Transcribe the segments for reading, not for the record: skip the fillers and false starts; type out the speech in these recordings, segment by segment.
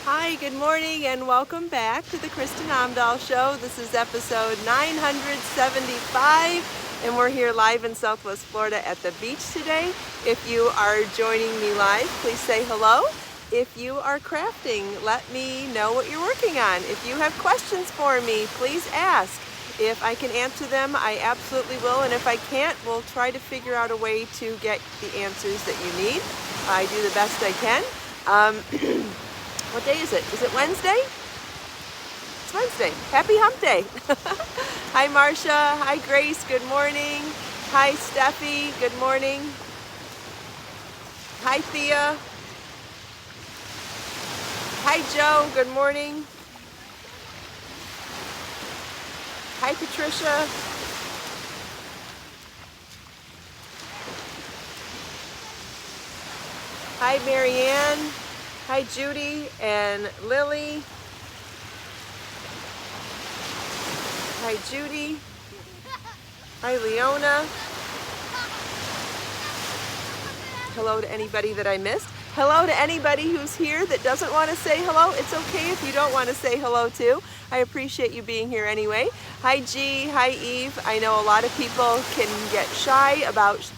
Hi, good morning, and welcome back to the Kristin Omdahl Show. This is episode 975, and we're here live in Southwest Florida at the beach today. If you are joining me live, please say hello. If you are crafting, let me know what you're working on. If you have questions for me, please ask. If I can answer them, I absolutely will, and if I can't, we'll try to figure out a way to get the answers that you need. I do the best I can. What day is it? Is it Wednesday? It's Wednesday. Happy Hump Day. Hi, Marcia. Hi, Grace. Good morning. Hi, Steffi. Good morning. Hi, Thea. Hi, Joe. Good morning. Hi, Patricia. Hi, Marianne. Hi, Judy and Lily. Hi, Judy. Hi, Leona. Hello to anybody that I missed. Hello to anybody who's here that doesn't want to say hello. It's okay if you don't want to say hello too. I appreciate you being here anyway. Hi, G. Hi, Eve. I know a lot of people can get shy about,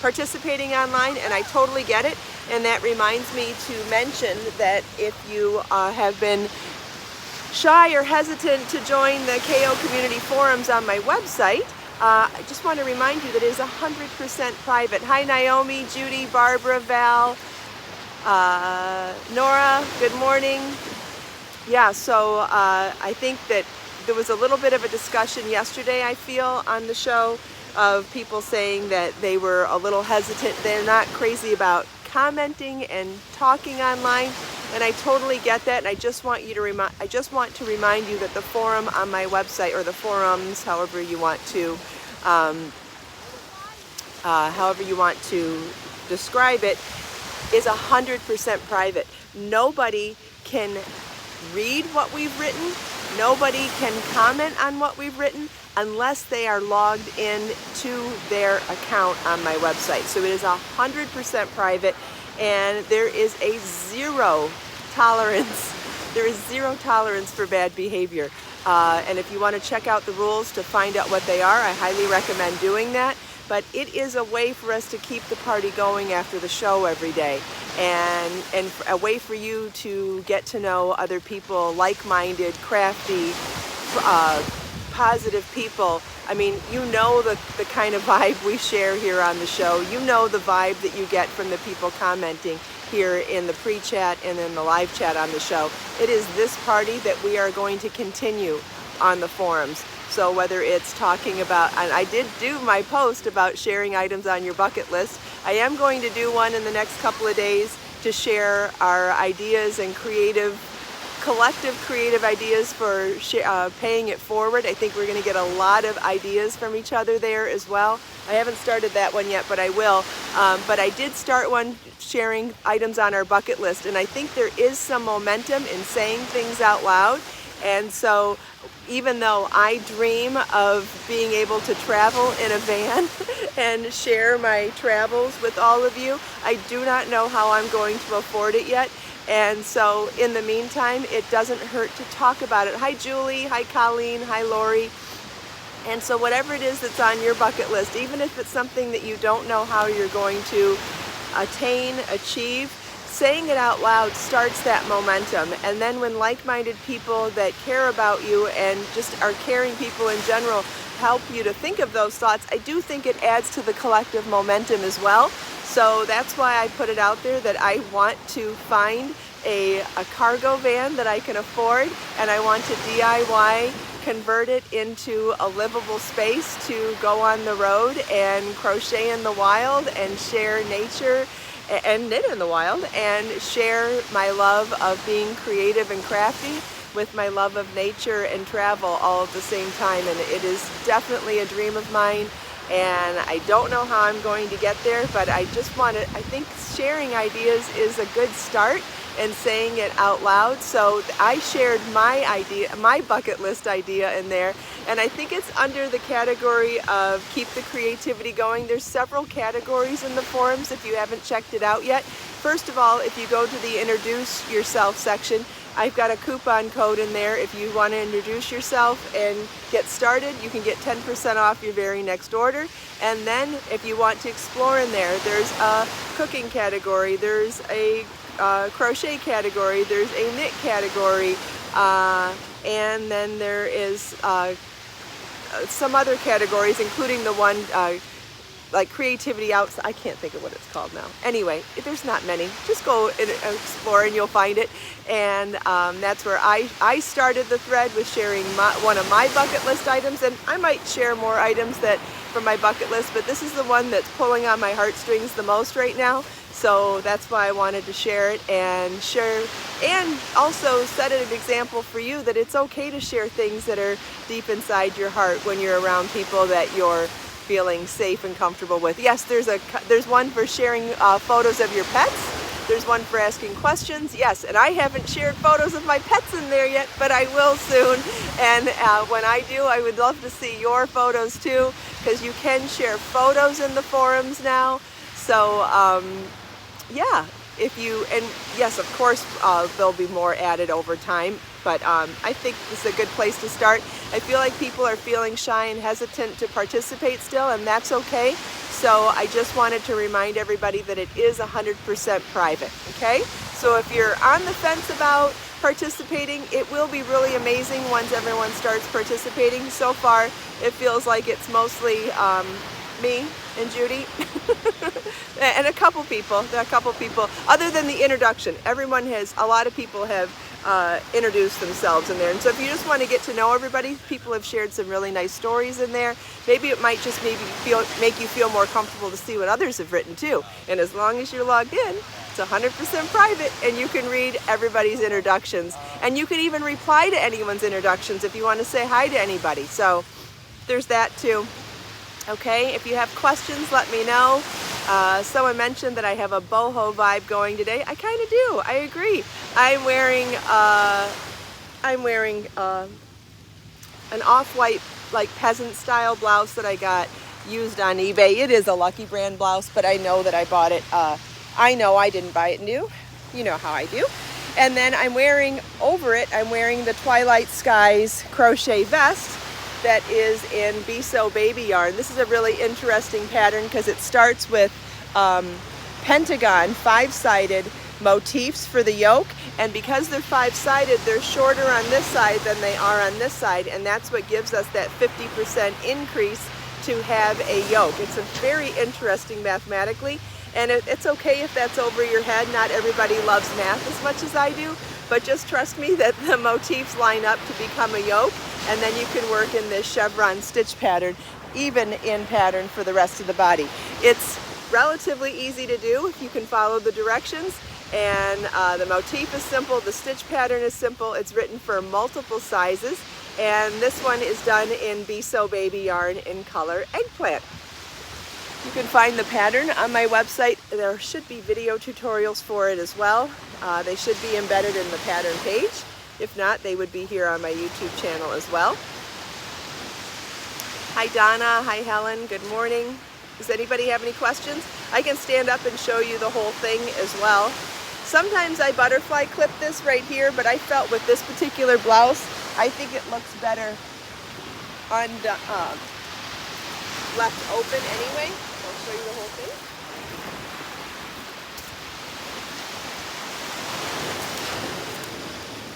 participating online, and I totally get it. And that reminds me to mention that if you have been shy or hesitant to join the KO community forums on my website, I just want to remind you that it is 100% private. Hi, Naomi, Judy, Barbara, Val, Nora, good morning. Yeah, so I think that there was a little bit of a discussion yesterday, I feel, on the show of people saying that they were a little hesitant. They're not crazy about commenting and talking online, and I totally get that. And I just want to remind you that the forum on my website, or the forums, however you want to describe it, is 100% private. Nobody can read what we've written. Nobody can comment on what we've written unless they are logged in to their account on my website. So it is 100% private, and there is zero tolerance for bad behavior. And if you want to check out the rules to find out what they are, I highly recommend doing that. But it is a way for us to keep the party going after the show every day, and a way for you to get to know other people, like-minded, crafty, positive people. I mean, you know the kind of vibe we share here on the show. You know the vibe that you get from the people commenting here in the pre-chat and in the live chat on the show. It is this party that we are going to continue on the forums. So whether it's talking about, and I did do my post about sharing items on your bucket list. I am going to do one in the next couple of days to share our ideas and collective creative ideas for paying it forward. I think we're going to get a lot of ideas from each other there as well. I haven't started that one yet, but I will. But I did start one sharing items on our bucket list, and I think there is some momentum in saying things out loud. And so even though I dream of being able to travel in a van and share my travels with all of you, I do not know how I'm going to afford it yet. And so in the meantime, it doesn't hurt to talk about it. Hi, Julie. Hi, Colleen. Hi, Lori. And so whatever it is that's on your bucket list, even if it's something that you don't know how you're going to achieve, saying it out loud starts that momentum. And then when like-minded people that care about you and just are caring people in general help you to think of those thoughts, I do think it adds to the collective momentum as well. So that's why I put it out there that I want to find a cargo van that I can afford, and I want to DIY convert it into a livable space to go on the road and crochet in the wild and share nature and knit in the wild, and share my love of being creative and crafty with my love of nature and travel all at the same time. And it is definitely a dream of mine, and I don't know how I'm going to get there, but I think sharing ideas is a good start, and saying it out loud. So I shared my idea, my bucket list idea in there, and I think it's under the category of keep the creativity going. There's several categories in the forums if you haven't checked it out yet. First of all, if you go to the Introduce Yourself section, I've got a coupon code in there. If you want to introduce yourself and get started, you can get 10% off your very next order. And then if you want to explore in there, there's a cooking category, there's a crochet category, there's a knit category, and then there is some other categories, including the one like creativity outside. I can't think of what it's called now. Anyway, there's not many. Just go and explore and you'll find it. And that's where I started the thread with sharing one of my bucket list items, and I might share more items that from my bucket list, but this is the one that's pulling on my heartstrings the most right now. So that's why I wanted to share it and also set an example for you that it's okay to share things that are deep inside your heart when you're around people that you're feeling safe and comfortable with. Yes, there's one for sharing photos of your pets. There's one for asking questions. Yes, and I haven't shared photos of my pets in there yet, but I will soon. And when I do, I would love to see your photos too, because you can share photos in the forums now. So yeah, and yes, of course, there'll be more added over time. But I think this is a good place to start. I feel like people are feeling shy and hesitant to participate still, and that's okay. So I just wanted to remind everybody that it is 100% private, okay? So if you're on the fence about participating, it will be really amazing once everyone starts participating. So far, it feels like it's mostly me and Judy and a couple people, other than the introduction. A lot of people have introduce themselves in there. And so if you just want to get to know everybody, people have shared some really nice stories in there. Maybe it might just make you feel more comfortable to see what others have written too. And as long as you're logged in, it's 100% private, and you can read everybody's introductions. And you can even reply to anyone's introductions if you want to say hi to anybody. So there's that too. Okay, if you have questions, let me know. Someone mentioned that I have a boho vibe going today. I kind of do. I agree. I'm wearing an off-white, like peasant style blouse that I got used on eBay. It is a Lucky Brand blouse, but I know that I bought it. I know I didn't buy it new. You know how I do. And then I'm wearing the Twilight Skies crochet vest that is in Be So Baby yarn. This is a really interesting pattern because it starts with pentagon 5-sided motifs for the yoke, and because they're 5-sided, they're shorter on this side than they are on this side, and that's what gives us that 50% increase to have a yoke. It's a very interesting mathematically, and it's okay if that's over your head. Not everybody loves math as much as I do, but just trust me that the motifs line up to become a yoke, and then you can work in this chevron stitch pattern, even in pattern for the rest of the body. It's relatively easy to do if you can follow the directions, and the motif is simple, the stitch pattern is simple, it's written for multiple sizes, and this one is done in Be So Baby yarn in color Eggplant. You can find the pattern on my website. There should be video tutorials for it as well. They should be embedded in the pattern page. If not, they would be here on my YouTube channel as well. Hi Donna, hi Helen, good morning. Does anybody have any questions? I can stand up and show you the whole thing as well. Sometimes I butterfly clip this right here, but I felt with this particular blouse, I think it looks better left open anyway. I'll show you the whole thing.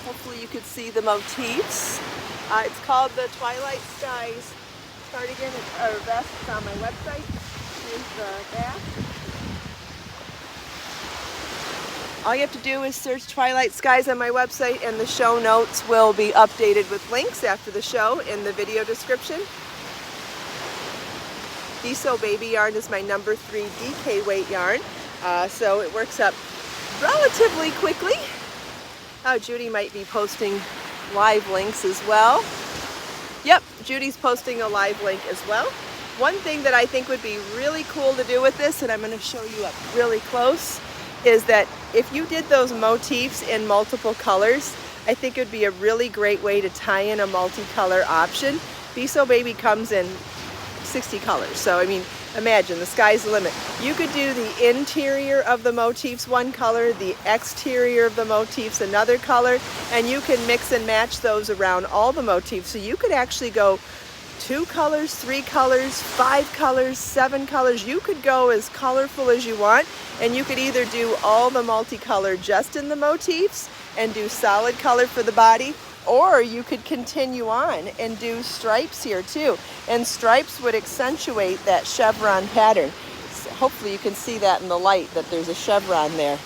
Hopefully you could see the motifs. It's called the Twilight Skies cardigan or vest. It's on my website. Here's the back. All you have to do is search Twilight Skies on my website, and the show notes will be updated with links after the show in the video description. Be So Baby yarn is my number 3 DK weight yarn, so it works up relatively quickly. Oh, Judy might be posting live links as well. Yep, Judy's posting a live link as well. One thing that I think would be really cool to do with this, and I'm going to show you up really close, is that if you did those motifs in multiple colors, I think it would be a really great way to tie in a multicolor option. Be So Baby comes in 60 colors, so I mean, imagine the sky's the limit. You could do the interior of the motifs one color, the exterior of the motifs another color, and you can mix and match those around all the motifs. So you could actually go 2 colors, 3 colors, 5 colors, 7 colors. You could go as colorful as you want, and you could either do all the multicolor just in the motifs and do solid color for the body, or you could continue on and do stripes here too. And stripes would accentuate that chevron pattern. So hopefully you can see that in the light, that there's a chevron there.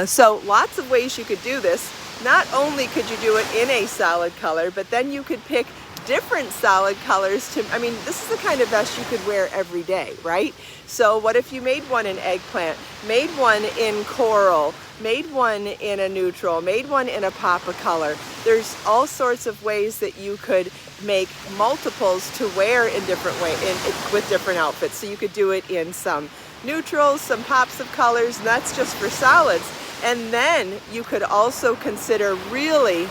So lots of ways you could do this. Not only could you do it in a solid color, but then you could pick different solid colors to, I mean, this is the kind of vest you could wear every day, right? So what if you made one in eggplant, made one in coral, made one in a neutral, made one in a pop of color? There's all sorts of ways that you could make multiples to wear in different ways, with different outfits. So you could do it in some neutrals, some pops of colors, and that's just for solids. And then you could also consider really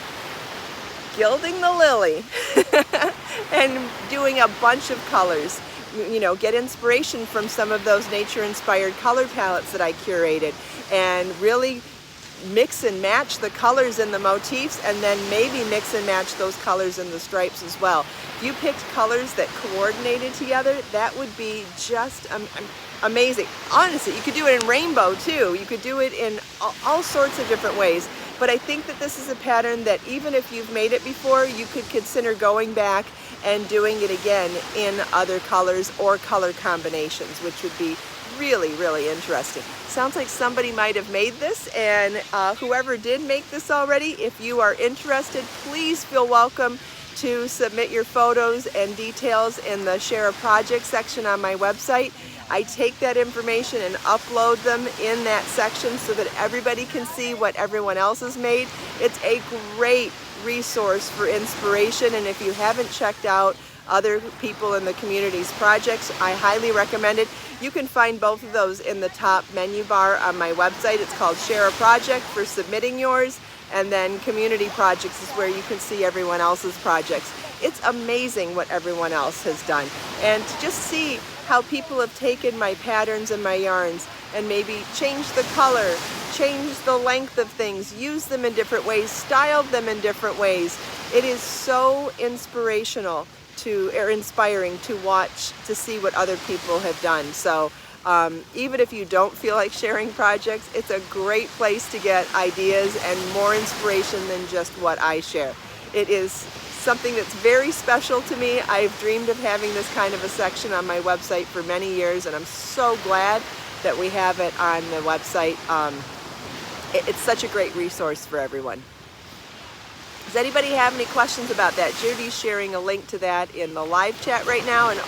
gilding the lily and doing a bunch of colors. You know, get inspiration from some of those nature-inspired color palettes that I curated, and really mix and match the colors in the motifs, and then maybe mix and match those colors in the stripes as well. If you picked colors that coordinated together, that would be just amazing. Honestly, you could do it in rainbow too. You could do it in all sorts of different ways. But I think that this is a pattern that even if you've made it before, you could consider going back and doing it again in other colors or color combinations, which would be really, really interesting. Sounds like somebody might have made this, and whoever did make this already, if you are interested, please feel welcome to submit your photos and details in the Share a Project section on my website. I take that information and upload them in that section so that everybody can see what everyone else has made. It's a great resource for inspiration, and if you haven't checked out other people in the community's projects, I highly recommend it. You can find both of those in the top menu bar on my website. It's called Share a Project for submitting yours, and then Community Projects is where you can see everyone else's projects. It's amazing what everyone else has done, and to just see how people have taken my patterns and my yarns and maybe changed the color, changed the length of things, used them in different ways, styled them in different ways. It is so inspirational or inspiring to watch, to see what other people have done. So even if you don't feel like sharing projects, it's a great place to get ideas and more inspiration than just what I share. It is something that's very special to me. I've dreamed of having this kind of a section on my website for many years, and I'm so glad that we have it on the website. It's such a great resource for everyone. Does anybody have any questions about that? Judy's sharing a link to that in the live chat right now, and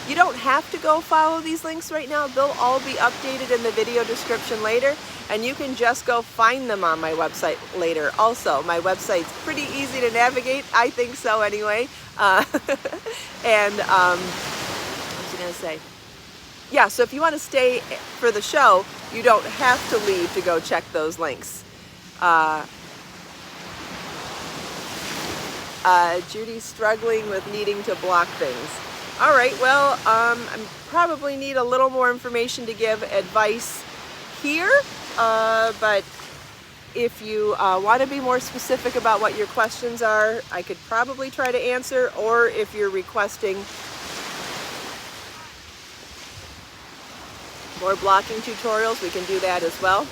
you don't have to go follow these links right now. They'll all be updated in the video description later, and you can just go find them on my website later. Also, my website's pretty easy to navigate. I think so anyway. And what was I going to say? Yeah, so if you want to stay for the show, you don't have to leave to go check those links. Judy's struggling with needing to block things. All right, well, I probably need a little more information to give advice here, but if you want to be more specific about what your questions are, I could probably try to answer, or if you're requesting more blocking tutorials, we can do that as well.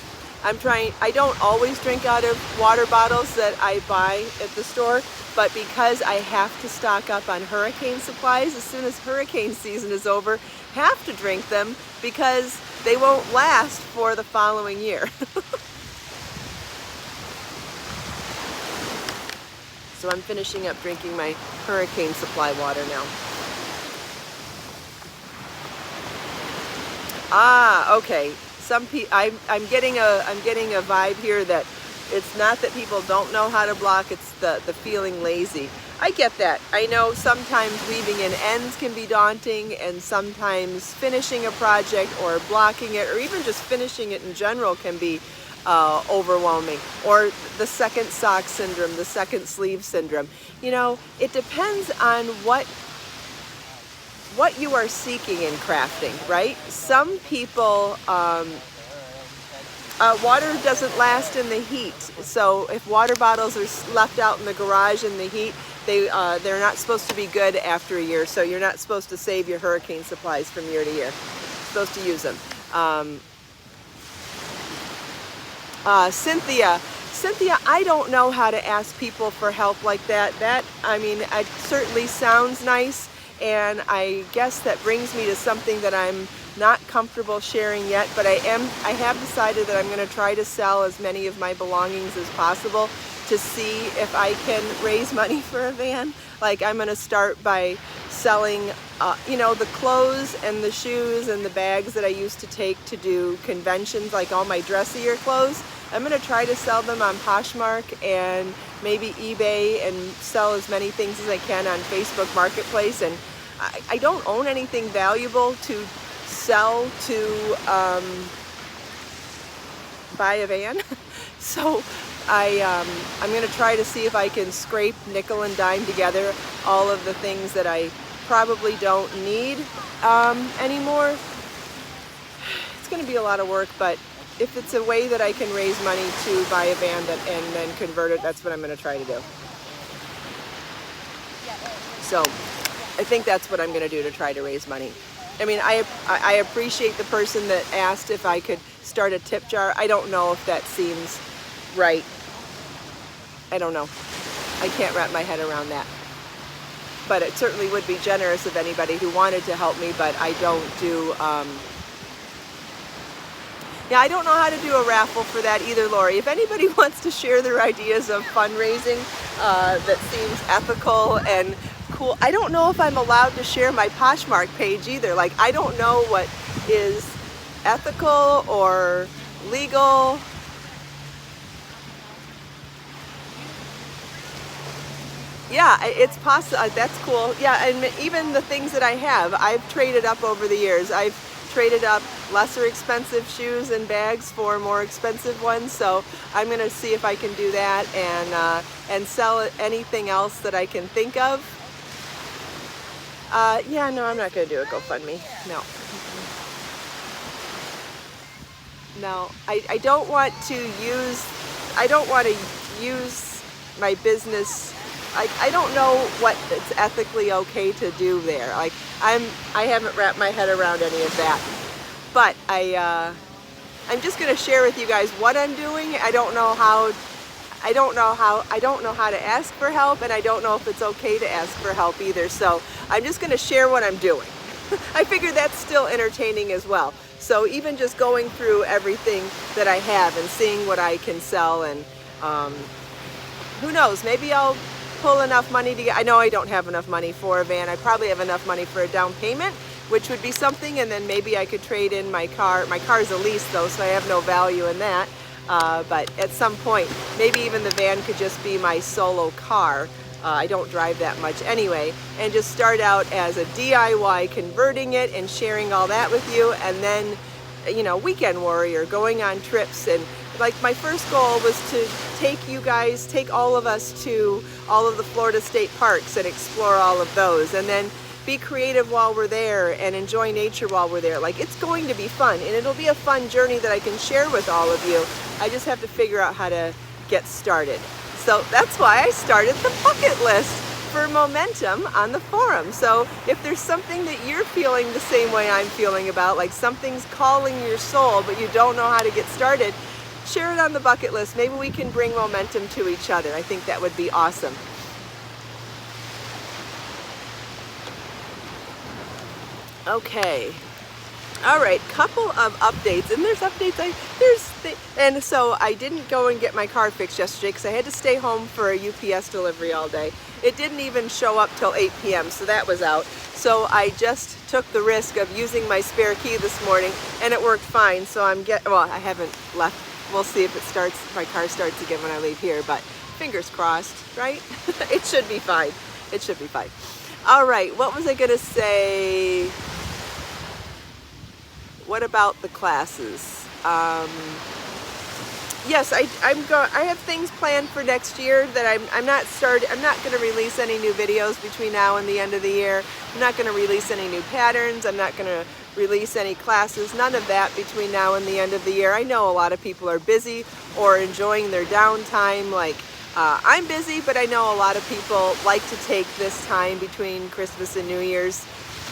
I don't always drink out of water bottles that I buy at the store, but because I have to stock up on hurricane supplies, as soon as hurricane season is over, have to drink them because they won't last for the following year. So I'm finishing up drinking my hurricane supply water now. Okay. I'm getting a vibe here that it's not that people don't know how to block, it's the feeling lazy. I get that. I know sometimes weaving in ends can be daunting, and sometimes finishing a project or blocking it, or even just finishing it in general, can be overwhelming. Or the second sock syndrome, the second sleeve syndrome. You know, it depends on what what you are seeking in crafting, right? Some people, water doesn't last in the heat. So if water bottles are left out in the garage in the heat, they're not supposed to be good after a year. So you're not supposed to save your hurricane supplies from year to year. You're supposed to use them. Cynthia, I don't know how to ask people for help like that. I mean, it certainly sounds nice, and I guess that brings me to something that I'm not comfortable sharing yet, but I have decided that I'm going to try to sell as many of my belongings as possible to see if I can raise money for a van. Like, I'm going to start by selling, you know, the clothes and the shoes and the bags that I used to take to do conventions, like all my dressier clothes. I'm going to try to sell them on Poshmark and maybe eBay, and sell as many things as I can on Facebook Marketplace. And I don't own anything valuable to sell to buy a van. So I'm going to try to see if I can scrape nickel and dime together all of the things that I probably don't need anymore. It's going to be a lot of work, but if it's a way that I can raise money to buy a van and then convert it, that's what I'm going to try to do. So I think that's what I'm going to do to try to raise money. I mean, I appreciate the person that asked if I could start a tip jar. I don't know if that seems right. I don't know. I can't wrap my head around that. But it certainly would be generous of anybody who wanted to help me, but I don't do... Yeah, I don't know how to do a raffle for that either, Lori. If anybody wants to share their ideas of fundraising that seems ethical and cool, I don't know if I'm allowed to share my Poshmark page either. Like, I don't know what is ethical or legal. Yeah, it's possible. That's cool. Yeah, and even the things that I have, I've traded up over the years. I've traded up lesser expensive shoes and bags for more expensive ones. So I'm going to see if I can do that and sell anything else that I can think of. Yeah, no, I'm not going to do a GoFundMe. No. No, I don't want to use my business. I don't know what it's ethically okay to do there. Like, I haven't wrapped my head around any of that. But I'm just going to share with you guys what I'm doing. I don't know how to ask for help, and I don't know if it's okay to ask for help either. So I'm just going to share what I'm doing. I figure that's still entertaining as well. So even just going through everything that I have and seeing what I can sell, and who knows, maybe I'll pull enough money to get, I know I don't have enough money for a van. I probably have enough money for a down payment, which would be something, and then maybe I could trade in my car. My car's a lease though, so I have no value in that. But at some point, maybe even the van could just be my solo car. I don't drive that much anyway, and just start out as a DIY, converting it and sharing all that with you, and then, you know, weekend warrior, going on trips. And like, my first goal was to take all of us to all of the Florida state parks and explore all of those, and then be creative while we're there and enjoy nature while we're there. Like, it's going to be fun, and it'll be a fun journey that I can share with all of you. I just have to figure out how to get started. So that's why I started the bucket list for momentum on the forum. So if there's something that you're feeling the same way I'm feeling about, like something's calling your soul but you don't know how to get started, share it on the bucket list. Maybe we can bring momentum to each other. I think that would be awesome. Okay. All right, couple of updates, and there's updates. And so I didn't go and get my car fixed yesterday because I had to stay home for a UPS delivery all day. It didn't even show up till 8 p.m., so that was out. So I just took the risk of using my spare key this morning, and it worked fine. So I haven't left. We'll see if my car starts again when I leave here, but fingers crossed, right? It should be fine. It should be fine. All right, what was I gonna say? What about the classes? yes, I have things planned for next year that I'm not going to release any new videos between now and the end of the year. I'm not going to release any new patterns. I'm not going to release any classes, none of that between now and the end of the year. I know a lot of people are busy or enjoying their downtime, like I'm busy, but I know a lot of people like to take this time between Christmas and New Year's.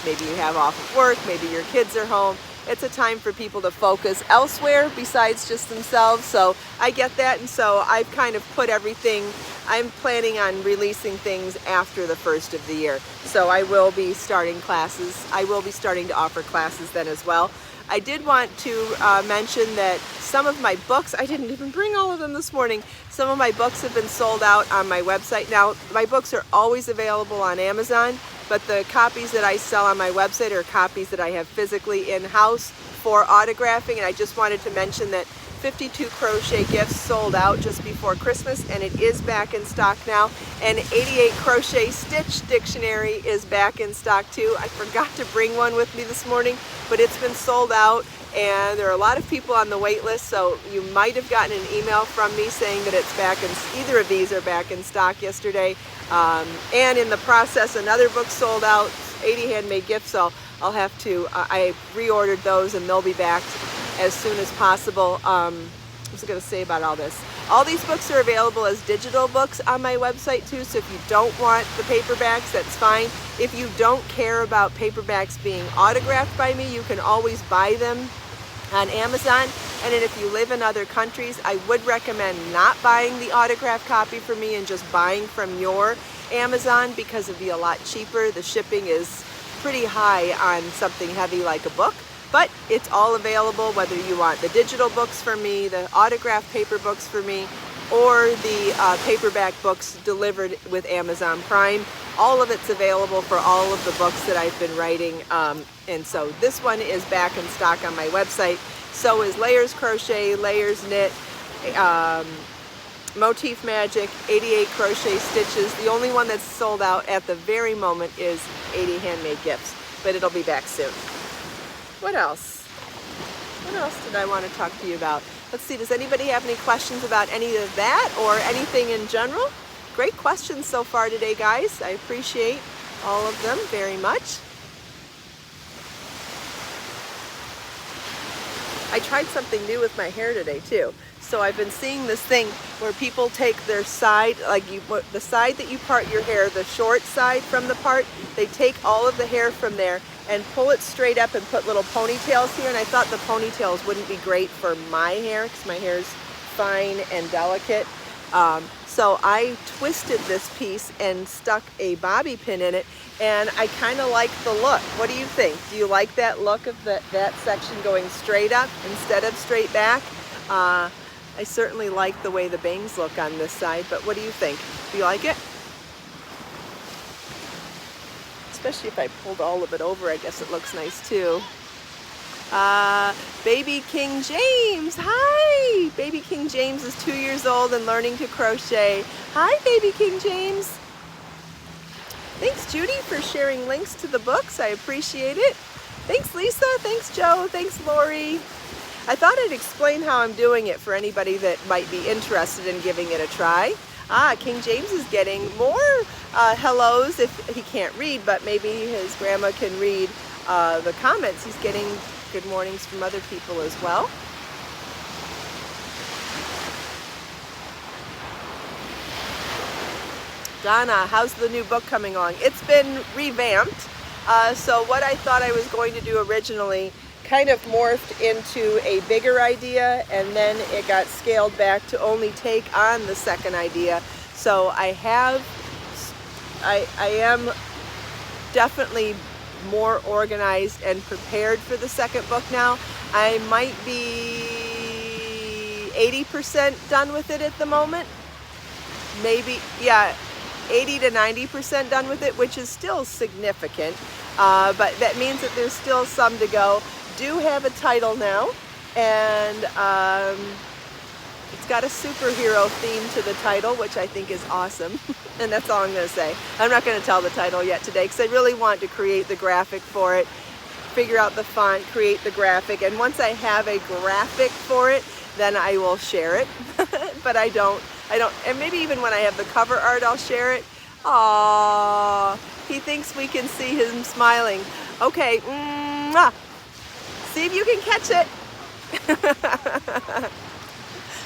Maybe you have off of work, maybe your kids are home. It's a time for people to focus elsewhere besides just themselves, so I get that, and so I've kind of put everything, I'm planning on releasing things after the first of the year. So I will be starting classes. I will be starting to offer classes then as well. I did want to mention that some of my books, I didn't even bring all of them this morning, some of my books have been sold out on my website. Now, my books are always available on Amazon, but the copies that I sell on my website are copies that I have physically in-house for autographing, and I just wanted to mention that 52 crochet gifts sold out just before Christmas, and it is back in stock now. And 88 crochet stitch dictionary is back in stock too. I forgot to bring one with me this morning, but it's been sold out, and there are a lot of people on the wait list, so you might have gotten an email from me saying that it's back in, either of these are back in stock yesterday. And in the process, another book sold out, 80 handmade gifts, so I'll have to, I reordered those and they'll be back as soon as possible. What was I going to say about all this? All these books are available as digital books on my website too, so if you don't want the paperbacks, that's fine. If you don't care about paperbacks being autographed by me, you can always buy them on Amazon. And then if you live in other countries, I would recommend not buying the autographed copy from me and just buying from your Amazon, because it'd be a lot cheaper. The shipping is pretty high on something heavy like a book. But it's all available, whether you want the digital books from me, the autographed paper books for me, or the paperback books delivered with Amazon Prime. All of it's available for all of the books that I've been writing. And so this one is back in stock on my website. So is Layers Crochet, Layers Knit, Motif Magic, 88 Crochet Stitches. The only one that's sold out at the very moment is 80 Handmade Gifts, but it'll be back soon. What else? What else did I want to talk to you about? Let's see, does anybody have any questions about any of that or anything in general? Great questions so far today, guys. I appreciate all of them very much. I tried something new with my hair today too. So I've been seeing this thing where people take their side, like the side that you part your hair, the short side from the part, they take all of the hair from there and pull it straight up and put little ponytails here. And I thought the ponytails wouldn't be great for my hair because my hair's fine and delicate. So I twisted this piece and stuck a bobby pin in it, and I kind of like the look. What do you think? Do you like that look of that section going straight up instead of straight back? I certainly like the way the bangs look on this side, but what do you think? Do you like it? Especially if I pulled all of it over, I guess it looks nice too. Baby King James, hi! Baby King James is 2 years old and learning to crochet. Hi, Baby King James. Thanks, Judy, for sharing links to the books. I appreciate it. Thanks, Lisa. Thanks, Joe. Thanks, Lori. I thought I'd explain how I'm doing it for anybody that might be interested in giving it a try. King James is getting more hellos if he can't read, but maybe his grandma can read the comments. He's getting good mornings from other people as well. Donna, how's the new book coming along? It's been revamped. So what I thought I was going to do originally kind of morphed into a bigger idea, and then it got scaled back to only take on the second idea. So I am definitely more organized and prepared for the second book now. I might be 80% done with it at the moment. Maybe, yeah, 80 to 90% done with it, which is still significant. But that means that there's still some to go. Do have a title now, and it's got a superhero theme to the title, which I think is awesome. And that's all I'm going to say. I'm not going to tell the title yet today because I really want to create the graphic for it, figure out the font, create the graphic, and once I have a graphic for it, then I will share it. But I don't, and maybe even when I have the cover art, I'll share it. Aww, he thinks we can see him smiling. Okay, mwah. See if you can catch it.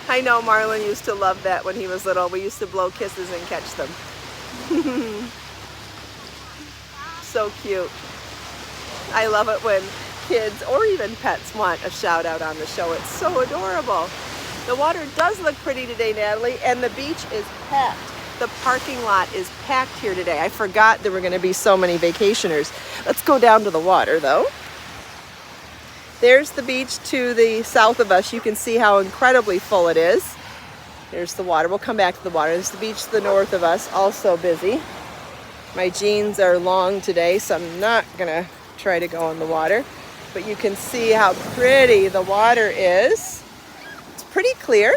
I know Marlon used to love that when he was little. We used to blow kisses and catch them. So cute. I love it when kids or even pets want a shout out on the show. It's so adorable. The water does look pretty today, Natalie, and the beach is packed. The parking lot is packed here today. I forgot there were going to be so many vacationers. Let's go down to the water though. There's the beach to the south of us. You can see how incredibly full it is. There's the water. We'll come back to the water. There's the beach to the north of us, also busy. My jeans are long today, so I'm not gonna try to go in the water. But you can see how pretty the water is. It's pretty clear.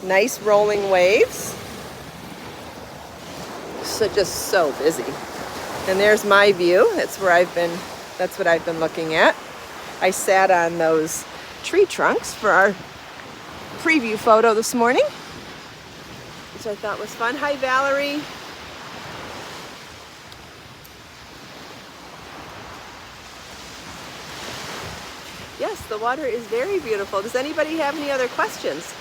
Nice rolling waves. So just so busy. And there's my view. That's what I've been looking at. I sat on those tree trunks for our preview photo this morning, which I thought was fun. Hi, Valerie. Yes, the water is very beautiful. Does anybody have any other questions?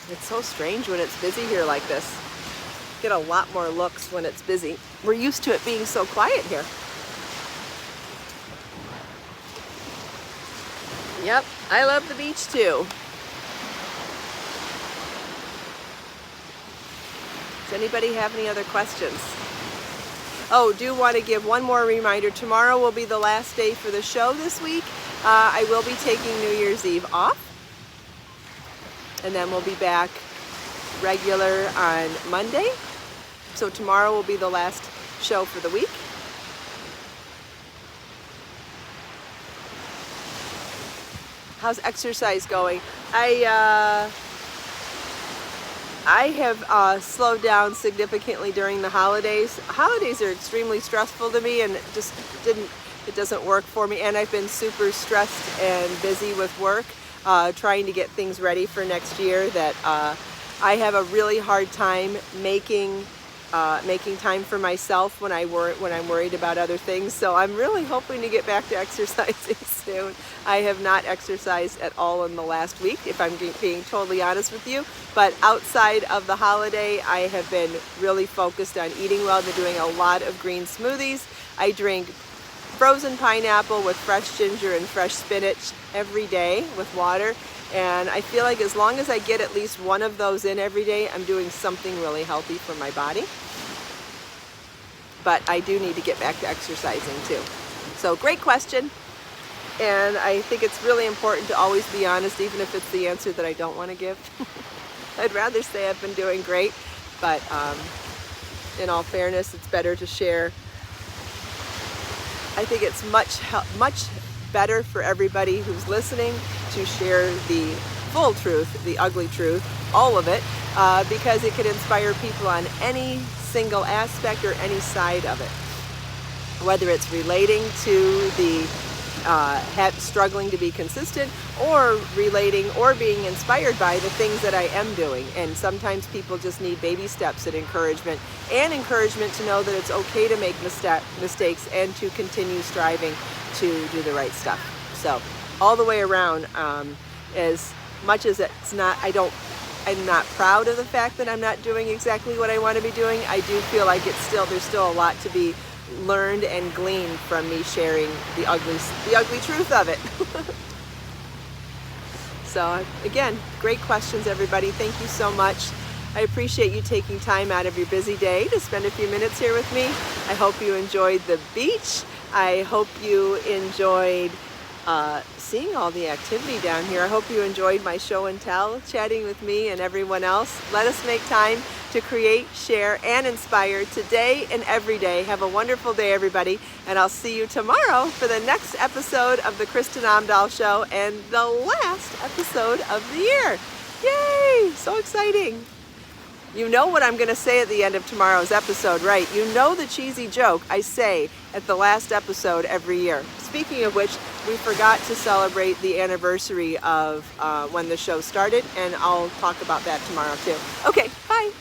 It's so strange when it's busy here like this. Get a lot more looks when it's busy. We're used to it being so quiet here. Yep, I love the beach too. Does anybody have any other questions? Oh, do want to give one more reminder. Tomorrow will be the last day for the show this week. I will be taking New Year's Eve off. And then we'll be back regular on Monday. So tomorrow will be the last show for the week. How's exercise going? I have slowed down significantly during the holidays. Holidays are extremely stressful to me, and it doesn't work for me. And I've been super stressed and busy with work, trying to get things ready for next year, that I have a really hard time making time for myself when I'm worried about other things. So I'm really hoping to get back to exercising soon. I have not exercised at all in the last week, if I'm being totally honest with you. But outside of the holiday, I have been really focused on eating well. I've been doing a lot of green smoothies. I drink frozen pineapple with fresh ginger and fresh spinach every day with water. And I feel like as long as I get at least one of those in every day, I'm doing something really healthy for my body. But I do need to get back to exercising too. So great question. And I think it's really important to always be honest, even if it's the answer that I don't want to give. I'd rather say I've been doing great, but in all fairness, it's better to share. I think it's much better for everybody who's listening to share the full truth, the ugly truth, all of it, because it could inspire people on any single aspect or any side of it. Whether it's relating to the struggling to be consistent, or relating or being inspired by the things that I am doing. And sometimes people just need baby steps and encouragement to know that it's okay to make mistakes and to continue striving to do the right stuff. So all the way around, as much as it's not, I'm not proud of the fact that I'm not doing exactly what I want to be doing. I do feel like there's still a lot to be learned and gleaned from me sharing the ugly truth of it. So again, great questions, everybody. Thank you so much. I appreciate you taking time out of your busy day to spend a few minutes here with me. I hope you enjoyed the beach. I hope you enjoyed seeing all the activity down here. I hope you enjoyed my show and tell, chatting with me and everyone else. Let us make time to create, share, and inspire today and every day. Have a wonderful day, everybody, and I'll see you tomorrow for the next episode of the Kristin Omdahl Show and the last episode of the year. Yay! So exciting. You know what I'm going to say at the end of tomorrow's episode, right? You know the cheesy joke I say at the last episode every year. Speaking of which, we forgot to celebrate the anniversary of when the show started, and I'll talk about that tomorrow too. Okay, bye.